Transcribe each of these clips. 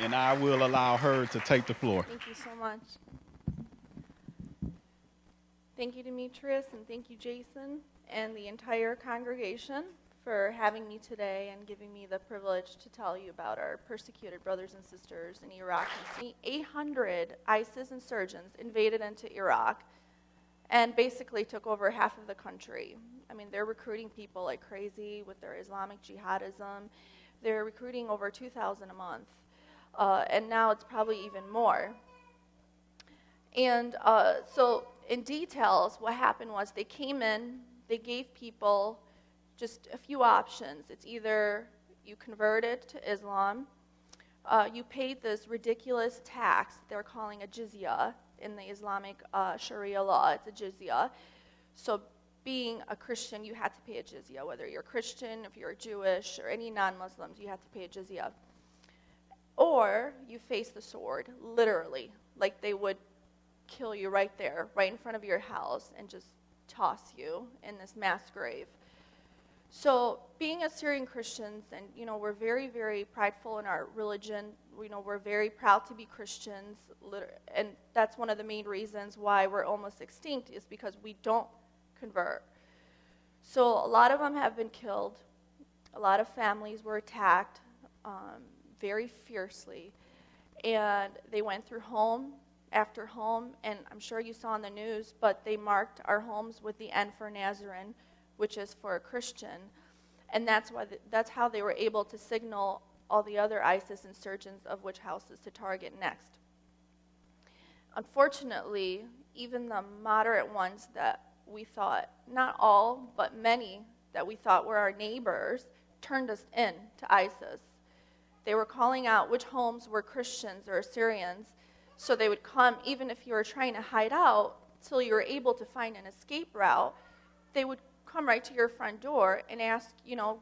and I will allow her to take the floor. Thank you so much. Thank you, Demetrius, and thank you, Jason, and the entire congregation for having me today and giving me the privilege to tell you about our persecuted brothers and sisters in Iraq. 800 ISIS insurgents invaded into Iraq and basically took over half of the country. I mean, they're recruiting people like crazy with their Islamic jihadism. They're recruiting over 2,000 a month, and now it's probably even more. And so in details, what happened was they came in, they gave people just a few options. It's either you converted to Islam, you paid this ridiculous tax, they're calling a jizya in the Islamic Sharia law, it's a jizya. So being a Christian, you had to pay a jizya, whether you're Christian, if you're Jewish, or any non-Muslims, you had to pay a jizya. Or you face the sword, literally, like they would kill you right there, right in front of your house, and just toss you in this mass grave. So being Assyrian Christians, and we're very, very prideful in our religion. We're very proud to be Christians, and that's one of the main reasons why we're almost extinct, is because we don't convert. So a lot of them have been killed. A lot of families were attacked very fiercely, and they went through home after home, and I'm sure you saw in the news, but they marked our homes with the N for Nahren, which is for a Christian, and that's how they were able to signal all the other ISIS insurgents of which houses to target next. Unfortunately, even the moderate ones that we thought, not all, but many that we thought were our neighbors, turned us in to ISIS. They were calling out which homes were Christians or Assyrians, so they would come, even if you were trying to hide out, till you were able to find an escape route, they would come right to your front door and ask,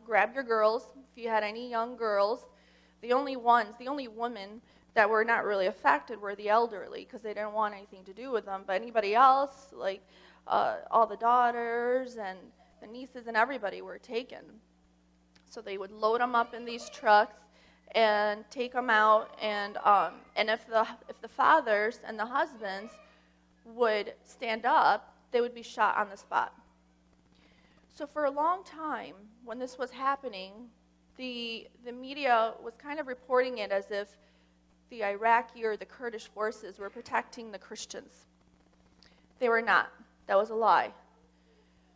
grab your girls, if you had any young girls. The only women that were not really affected were the elderly, because they didn't want anything to do with them, but anybody else, like all the daughters and the nieces and everybody were taken. So they would load them up in these trucks and take them out, and if the fathers and the husbands would stand up, they would be shot on the spot. So for a long time, when this was happening, the media was kind of reporting it as if the Iraqi or the Kurdish forces were protecting the Christians. They were not. That was a lie.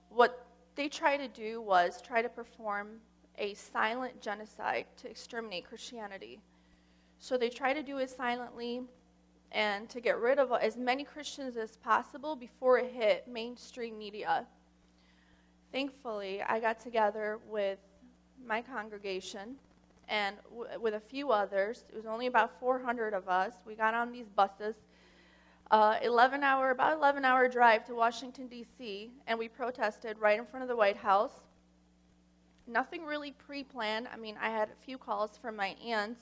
What they tried to do was try to perform a silent genocide to exterminate Christianity. So they tried to do it silently and to get rid of as many Christians as possible before it hit mainstream media. Thankfully, I got together with my congregation and with a few others. It was only about 400 of us. We got on these buses, about 11-hour drive to Washington, D.C., and we protested right in front of the White House. Nothing really pre-planned. I mean, I had a few calls from my aunts.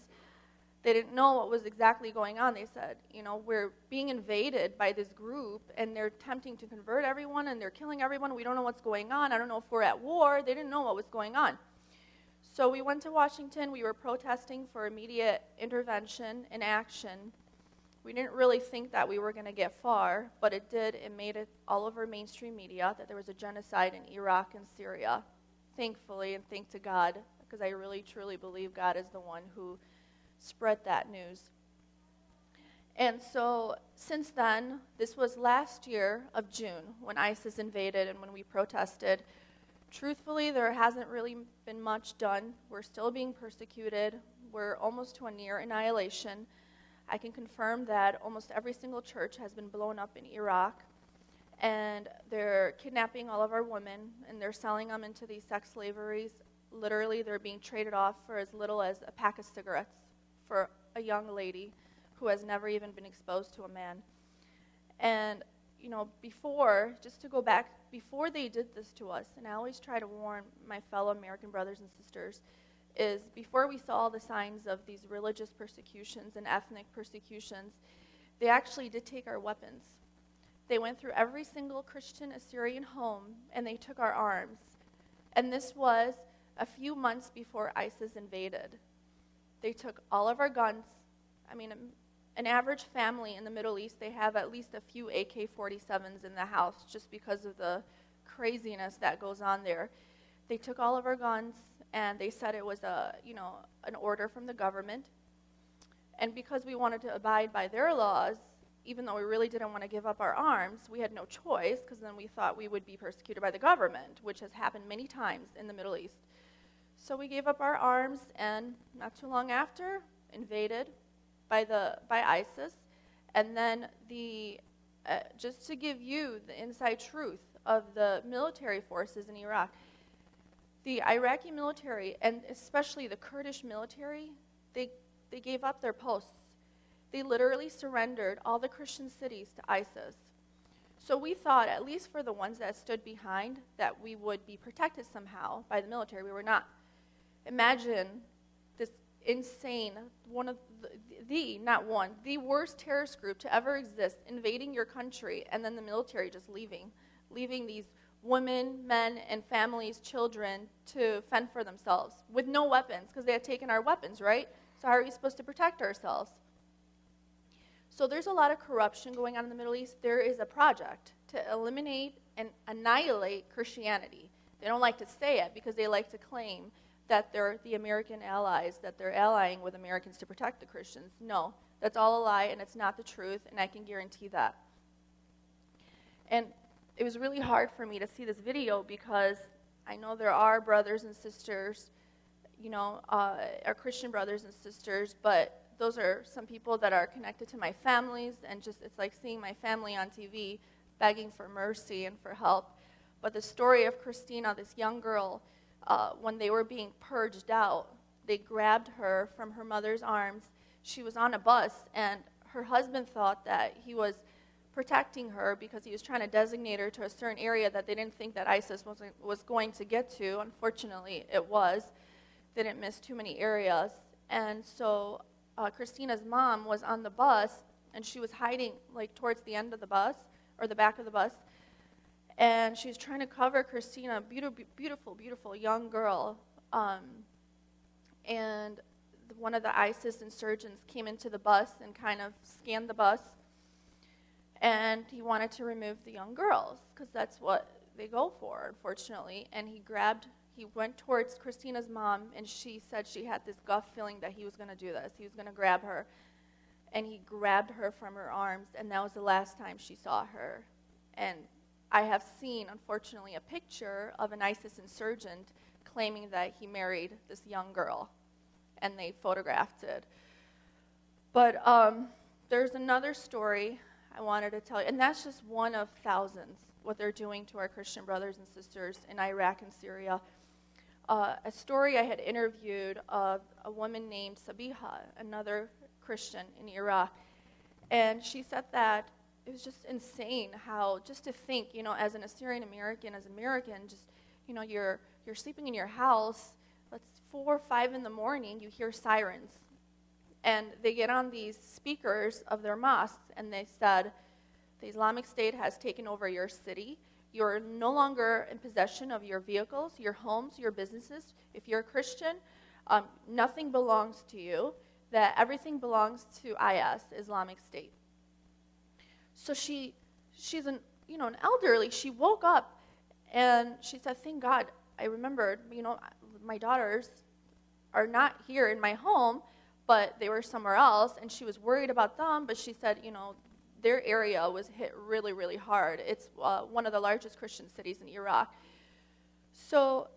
They didn't know what was exactly going on. They said, we're being invaded by this group, and they're attempting to convert everyone, and they're killing everyone. We don't know what's going on. I don't know if we're at war. They didn't know what was going on. So we went to Washington. We were protesting for immediate intervention and action. We didn't really think that we were going to get far, but it did. It made it all over mainstream media that there was a genocide in Iraq and Syria. Thankfully, and thank to God, because I really, truly believe God is the one who spread that news. And so since then, this was last year of June when ISIS invaded and when we protested. Truthfully, there hasn't really been much done. We're still being persecuted. We're almost to a near annihilation. I can confirm that almost every single church has been blown up in Iraq, and they're kidnapping all of our women, and they're selling them into these sex slaveries. Literally, they're being traded off for as little as a pack of cigarettes for a young lady who has never even been exposed to a man. And, before they did this to us, and I always try to warn my fellow American brothers and sisters, is before we saw all the signs of these religious persecutions and ethnic persecutions, they actually did take our weapons. They went through every single Christian Assyrian home, and they took our arms. And this was a few months before ISIS invaded. They took all of our guns, I mean, an average family in the Middle East, they have at least a few AK-47s in the house just because of the craziness that goes on there. They took all of our guns, and they said it was an order from the government. And because we wanted to abide by their laws, even though we really didn't want to give up our arms, we had no choice, because then we thought we would be persecuted by the government, which has happened many times in the Middle East. So we gave up our arms, and not too long after, invaded by ISIS. And then just to give you the inside truth of the military forces in Iraq, the Iraqi military, and especially the Kurdish military, they gave up their posts. They literally surrendered all the Christian cities to ISIS. So we thought, at least for the ones that stood behind, that we would be protected somehow by the military. We were not. Imagine this insane, the worst terrorist group to ever exist, invading your country, and then the military just leaving these women, men, and families, children, to fend for themselves with no weapons, because they had taken our weapons, right? So how are we supposed to protect ourselves? So there's a lot of corruption going on in the Middle East. There is a project to eliminate and annihilate Christianity. They don't like to say it because they like to claim that they're the American allies, that they're allying with Americans to protect the Christians. No, that's all a lie, and it's not the truth, and I can guarantee that. And it was really hard for me to see this video because I know there are brothers and sisters, our Christian brothers and sisters, but those are some people that are connected to my families, and just it's like seeing my family on TV begging for mercy and for help. But the story of Christina, this young girl, when they were being purged out, they grabbed her from her mother's arms. She was on a bus, and her husband thought that he was protecting her because he was trying to designate her to a certain area that they didn't think that ISIS was going to get to. Unfortunately, it was. They didn't miss too many areas. And so Christina's mom was on the bus, and she was hiding like towards the end of the bus, or the back of the bus, and she was trying to cover Christina, beautiful, beautiful young girl, and one of the ISIS insurgents came into the bus and kind of scanned the bus, and he wanted to remove the young girls, because that's what they go for, unfortunately, and he went towards Christina's mom, and she said she had this gut feeling that he was going to do this. He was going to grab her, and he grabbed her from her arms, and that was the last time she saw her. And I have seen, unfortunately, a picture of an ISIS insurgent claiming that he married this young girl, and they photographed it. But there's another story I wanted to tell you, and that's just one of thousands, what they're doing to our Christian brothers and sisters in Iraq and Syria. A story I had interviewed of a woman named Sabiha, another Christian in Iraq, and she said that it was just insane how, just to think, as an Assyrian American, just, you're sleeping in your house, it's 4 or 5 in the morning, you hear sirens, and they get on these speakers of their mosques, and they said, the Islamic State has taken over your city. You're no longer in possession of your vehicles, your homes, your businesses. If you're a Christian, nothing belongs to you, that everything belongs to IS, Islamic State. So she's an elderly. She woke up, and she said, thank God, I remembered, my daughters are not here in my home, but they were somewhere else, and she was worried about them, but she said, their area was hit really, really hard. It's one of the largest Christian cities in Iraq. So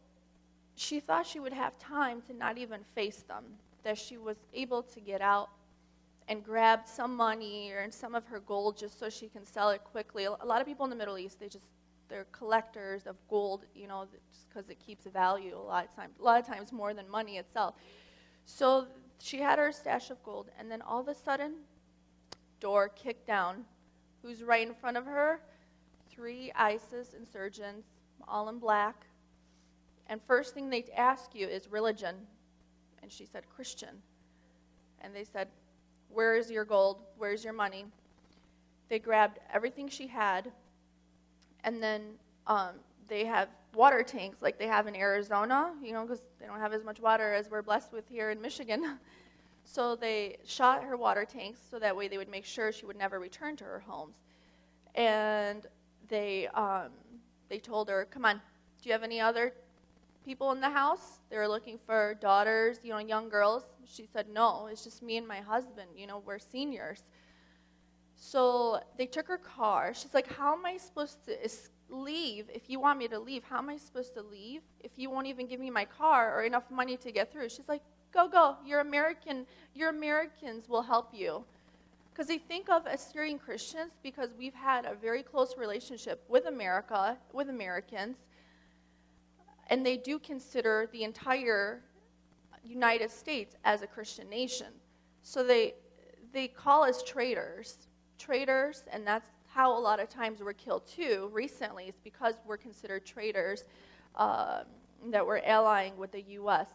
she thought she would have time to not even face them, that she was able to get out and grab some money or some of her gold just so she can sell it quickly. A lot of people in the Middle East, they're collectors of gold, just because it keeps a value a lot of times more than money itself. So she had her stash of gold, and then all of a sudden, door kicked down. Who's right in front of her? 3 ISIS insurgents, all in black. And first thing they ask you is religion. And she said, Christian. And they said, where is your gold? Where's your money? They grabbed everything she had, and then they have water tanks like they have in Arizona, because they don't have as much water as we're blessed with here in Michigan. So they shot her water tanks so that way they would make sure she would never return to her homes. And they told her, come on, do you have any other people in the house? They were looking for daughters, young girls. She said, no, it's just me and my husband. We're seniors. So they took her car. She's like, how am I supposed to leave if you want me to leave? How am I supposed to leave if you won't even give me my car or enough money to get through? She's like, go. You're American. Your Americans will help you. Because they think of as Syrian Christians because we've had a very close relationship with America, with Americans, and they do consider the entire United States as a Christian nation. So they call us traitors, and that's how a lot of times we're killed too. Recently, it's because we're considered traitors that we're allying with the U.S.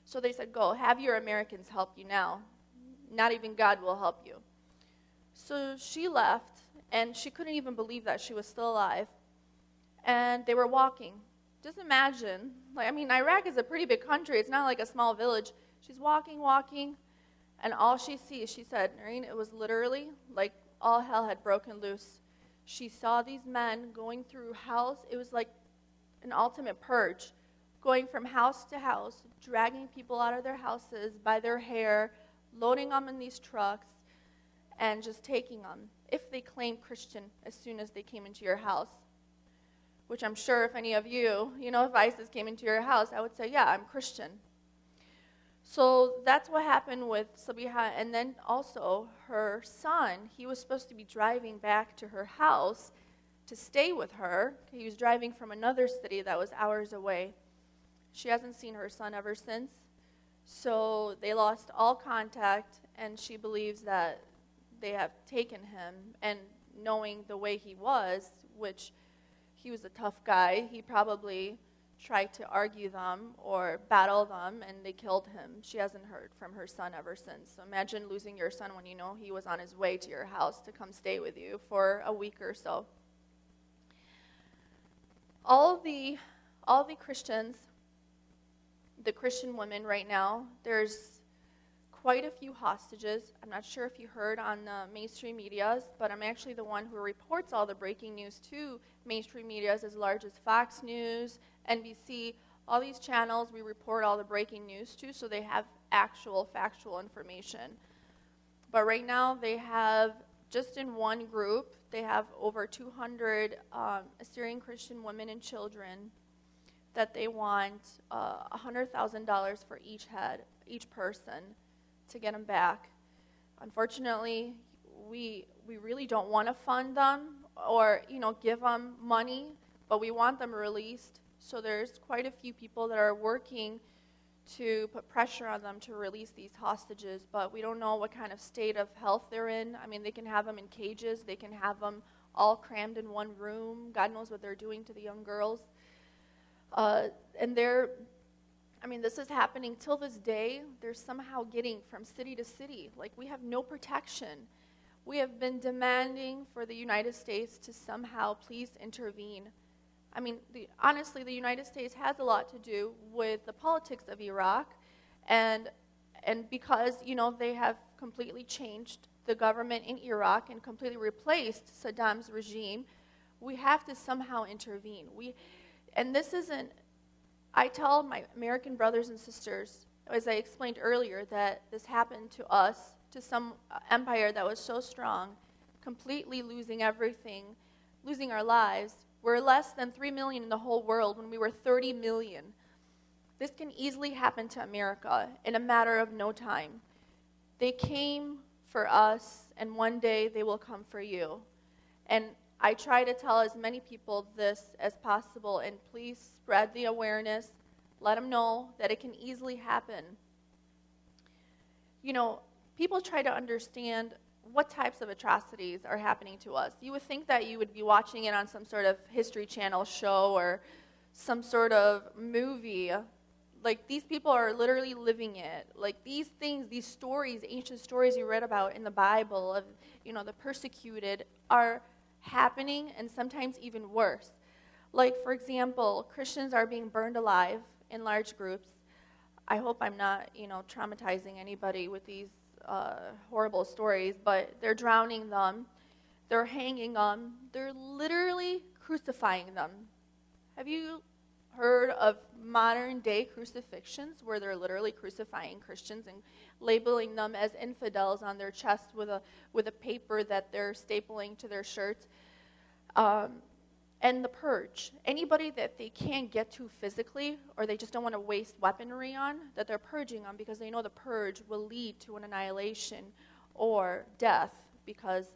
So they said, go, have your Americans help you now. Not even God will help you. So she left, and she couldn't even believe that she was still alive. And they were walking. Just imagine, Iraq is a pretty big country. It's not like a small village. She's walking, and all she sees, she said, Nahren, it was literally like all hell had broken loose. She saw these men going through house. It was like an ultimate purge, going from house to house, dragging people out of their houses by their hair, loading them in these trucks, and just taking them, if they claimed Christian as soon as they came into your house. Which I'm sure if any of you, if ISIS came into your house, I would say, yeah, I'm Christian. So that's what happened with Sabiha. And then also her son, he was supposed to be driving back to her house to stay with her. He was driving from another city that was hours away. She hasn't seen her son ever since. So they lost all contact, and she believes that they have taken him. And knowing the way he was, which he was a tough guy, he probably tried to argue them or battle them, and they killed him. She hasn't heard from her son ever since. So imagine losing your son when you know he was on his way to your house to come stay with you for a week or so. All the Christians, the Christian women right now, there's quite a few hostages. I'm not sure if you heard on the mainstream medias, but I'm actually the one who reports all the breaking news to mainstream medias as large as Fox News, NBC, all these channels we report all the breaking news to, so they have actual factual information. But right now they have, just in one group, they have over 200 Assyrian Christian women and children that they want $100,000 for each person to get them back. Unfortunately, we really don't want to fund them or give them money, but we want them released. So there's quite a few people that are working to put pressure on them to release these hostages, but we don't know what kind of state of health they're in. They can have them in cages. They can have them all crammed in one room. God knows what they're doing to the young girls. And this is happening till this day. They're somehow getting from city to city. We have no protection. We have been demanding for the United States to somehow please intervene. Honestly, the United States has a lot to do with the politics of Iraq, and because, they have completely changed the government in Iraq and completely replaced Saddam's regime, we have to somehow intervene. And this isn't, I tell my American brothers and sisters, as I explained earlier, that this happened to us, to some empire that was so strong, completely losing everything, losing our lives. We're less than 3 million in the whole world when we were 30 million. This can easily happen to America in a matter of no time. They came for us, and one day they will come for you. And I try to tell as many people this as possible, and please spread the awareness. Let them know that it can easily happen. People try to understand what types of atrocities are happening to us. You would think that you would be watching it on some sort of History Channel show or some sort of movie. These people are literally living it. These things, these stories, ancient stories you read about in the Bible of, the persecuted are happening, and sometimes even worse. For example, Christians are being burned alive in large groups. I hope I'm not, traumatizing anybody with these horrible stories, but they're drowning them, they're hanging them, they're literally crucifying them. Have you heard of modern day crucifixions where they're literally crucifying Christians and labeling them as infidels on their chest with a paper that they're stapling to their shirts? And the purge. Anybody that they can't get to physically, or they just don't want to waste weaponry on, that they're purging on because they know the purge will lead to an annihilation or death. Because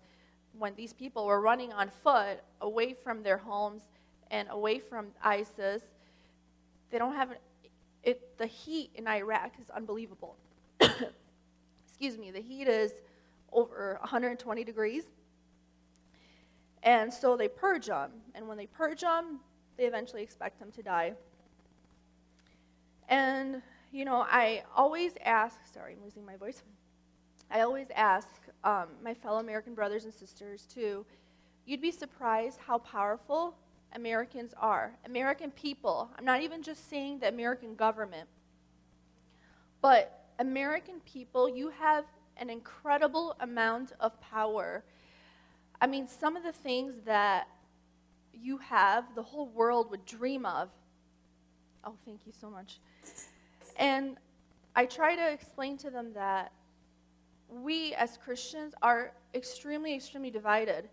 when these people were running on foot away from their homes and away from ISIS, they don't have the heat in Iraq is unbelievable. Excuse me, the heat is over 120 degrees. And so they purge them. And when they purge them, they eventually expect them to die. And, I always ask, sorry, I'm losing my voice. I always ask my fellow American brothers and sisters too, you'd be surprised how powerful Americans are. American people. I'm not even just saying the American government. But American people, you have an incredible amount of power. I mean, some of the things that you have, the whole world would dream of. Oh, thank you so much. And I try to explain to them that we as Christians are extremely, extremely divided.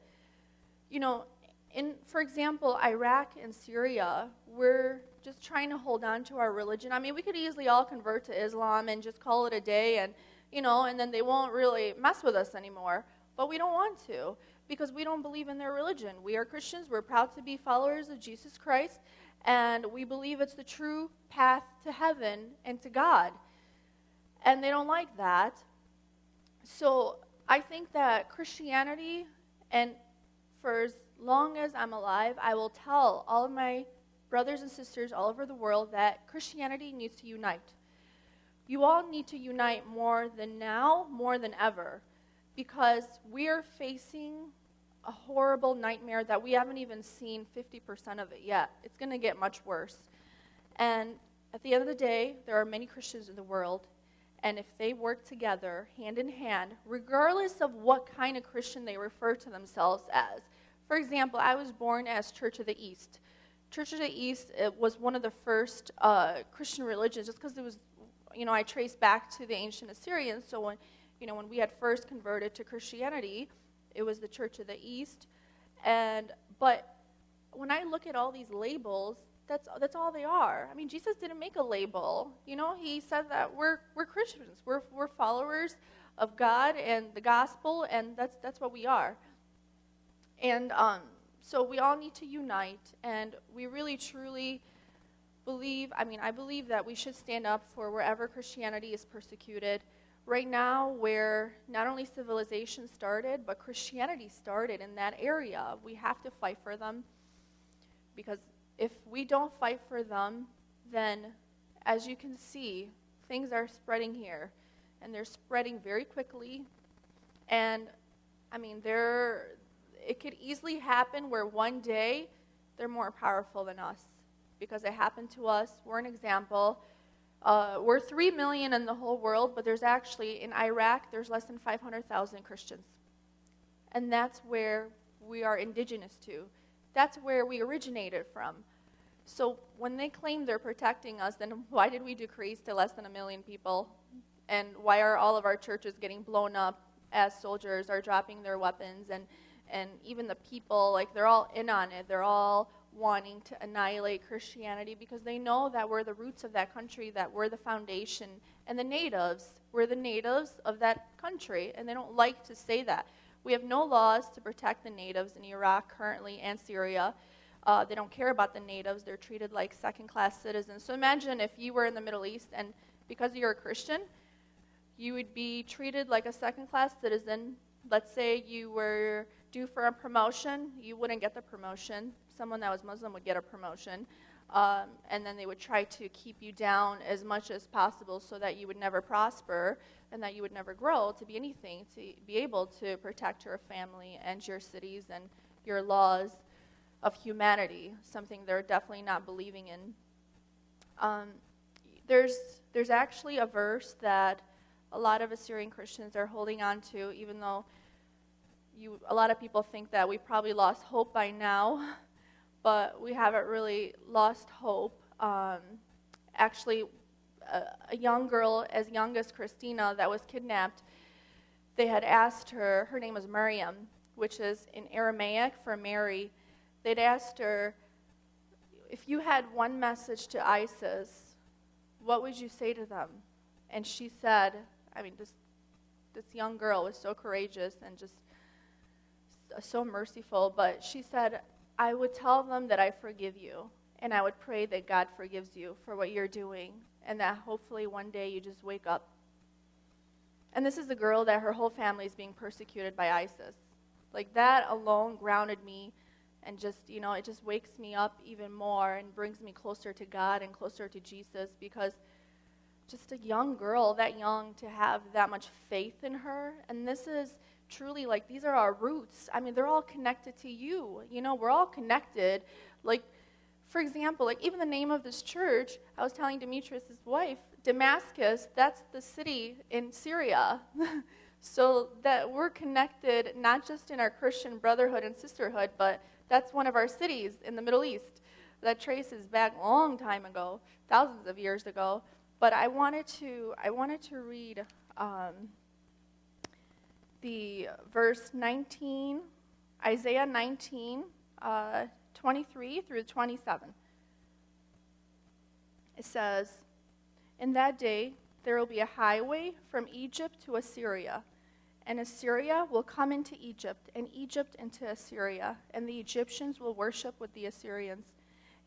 For example, Iraq and Syria, we're just trying to hold on to our religion. I mean, we could easily all convert to Islam and just call it a day and then they won't really mess with us anymore. But we don't want to, because we don't believe in their religion. We are Christians. We're proud to be followers of Jesus Christ, and we believe it's the true path to heaven and to God. And they don't like that. So I think that Christianity, and for as long as I'm alive, I will tell all of my brothers and sisters all over the world that Christianity needs to unite. You all need to unite more than now, more than ever. Because we are facing a horrible nightmare that we haven't even seen 50% of it yet. It's going to get much worse. And at the end of the day, there are many Christians in the world, and if they work together, hand in hand, regardless of what kind of Christian they refer to themselves as. For example, I was born as Church of the East. Church of the East was one of the first Christian religions, just because it was, I trace back to the ancient Assyrians, so when we had first converted to Christianity, it was the Church of the East. But when I look at all these labels, that's all they are. I mean, Jesus didn't make a label. He said that we're Christians. We're followers of God and the gospel, and that's what we are. And so we all need to unite, and we really, truly believe, I believe that we should stand up for wherever Christianity is persecuted. Right now, where not only civilization started, but Christianity started in that area, we have to fight for them. Because if we don't fight for them, then, as you can see, things are spreading here. And they're spreading very quickly. And, it could easily happen where one day they're more powerful than us. Because it happened to us. We're an example. We're 3 million in the whole world, but there's actually, in Iraq, there's less than 500,000 Christians. And that's where we are indigenous to. That's where we originated from. So when they claim they're protecting us, then why did we decrease to less than 1 million people? And why are all of our churches getting blown up as soldiers are dropping their weapons? And even the people, they're all in on it. They're all wanting to annihilate Christianity because they know that we're the roots of that country, that we're the foundation. And the natives, we're the natives of that country, and they don't like to say that. We have no laws to protect the natives in Iraq currently and Syria. They don't care about the natives. They're treated like second-class citizens. So imagine if you were in the Middle East, and because you're a Christian, you would be treated like a second-class citizen. Let's say you were due for a promotion. You wouldn't get the promotion. Someone that was Muslim would get a promotion. And then they would try to keep you down as much as possible so that you would never prosper and that you would never grow to be anything, to be able to protect your family and your cities and your laws of humanity, something they're definitely not believing in. there's actually a verse that a lot of Assyrian Christians are holding on to, even though a lot of people think that we probably lost hope by now, but we haven't really lost hope. Actually, a young girl as young as Christina that was kidnapped, they had asked her name was Miriam, which is in Aramaic for Mary. They'd asked her, if you had one message to ISIS, what would you say to them? And she said, this young girl was so courageous and just so merciful, but she said, I would tell them that I forgive you, and I would pray that God forgives you for what you're doing, and that hopefully one day you just wake up. And this is a girl that her whole family is being persecuted by ISIS. Like, that alone grounded me, and just, it just wakes me up even more and brings me closer to God and closer to Jesus, because just a young girl, that young, to have that much faith in her. And this is truly, like, these are our roots. They're all connected to you. We're all connected. Like, for example, like, even the name of this church, I was telling Demetrius' wife, Damascus, that's the city in Syria. So that we're connected not just in our Christian brotherhood and sisterhood, but that's one of our cities in the Middle East that traces back a long time ago, thousands of years ago. But I wanted to read the verse 19, Isaiah 19, 23 through 27. It says, in that day there will be a highway from Egypt to Assyria, and Assyria will come into Egypt, and Egypt into Assyria, and the Egyptians will worship with the Assyrians.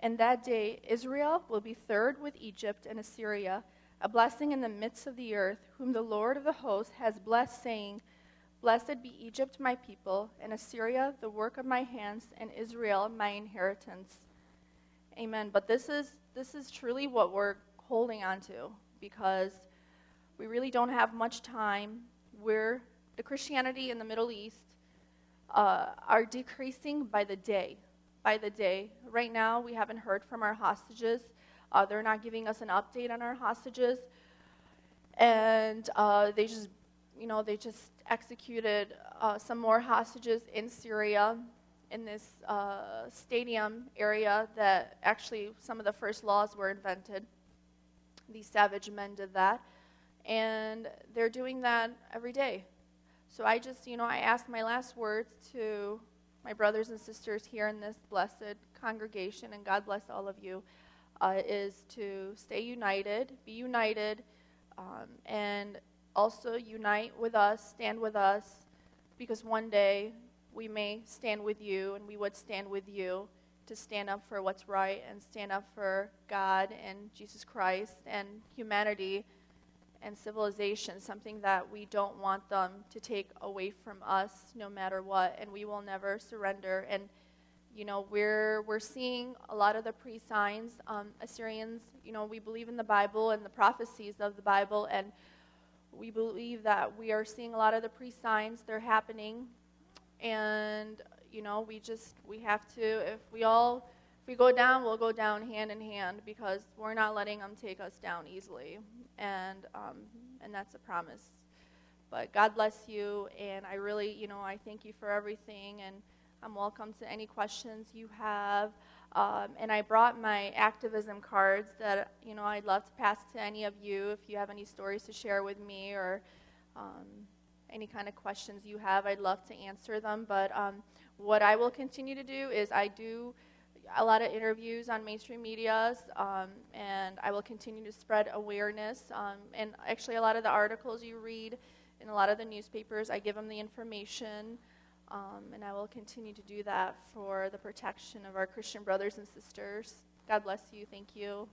And that day Israel will be third with Egypt and Assyria, a blessing in the midst of the earth, whom the Lord of the hosts has blessed, saying, blessed be Egypt, my people, and Assyria, the work of my hands, and Israel, my inheritance. Amen. But this is truly what we're holding on to, because we really don't have much time. The Christianity in the Middle East are decreasing by the day. By the day. Right now, we haven't heard from our hostages. They're not giving us an update on our hostages. And they just executed some more hostages in Syria, in this stadium area that actually some of the first laws were invented. These savage men did that. And they're doing that every day. So I just, I ask my last words to my brothers and sisters here in this blessed congregation, and God bless all of you, is to stay united, be united, and also unite with us, stand with us, because one day we may stand with you, and we would stand with you to stand up for what's right and stand up for God and Jesus Christ and humanity and civilization, something that we don't want them to take away from us no matter what, and we will never surrender. And we're seeing a lot of the pre-signs. Assyrians, we believe in the Bible and the prophecies of the Bible, and we believe that we are seeing a lot of the pre-signs. They're happening, and we have to, if we go down, we'll go down hand in hand, because we're not letting them take us down easily, and that's a promise. But God bless you, and I really, I thank you for everything, and I'm welcome to any questions you have. And I brought my activism cards that, I'd love to pass to any of you if you have any stories to share with me, or any kind of questions you have. I'd love to answer them. But what I will continue to do is I do a lot of interviews on mainstream medias, and I will continue to spread awareness. And actually, a lot of the articles you read in a lot of the newspapers, I give them the information. And I will continue to do that for the protection of our Christian brothers and sisters. God bless you. Thank you.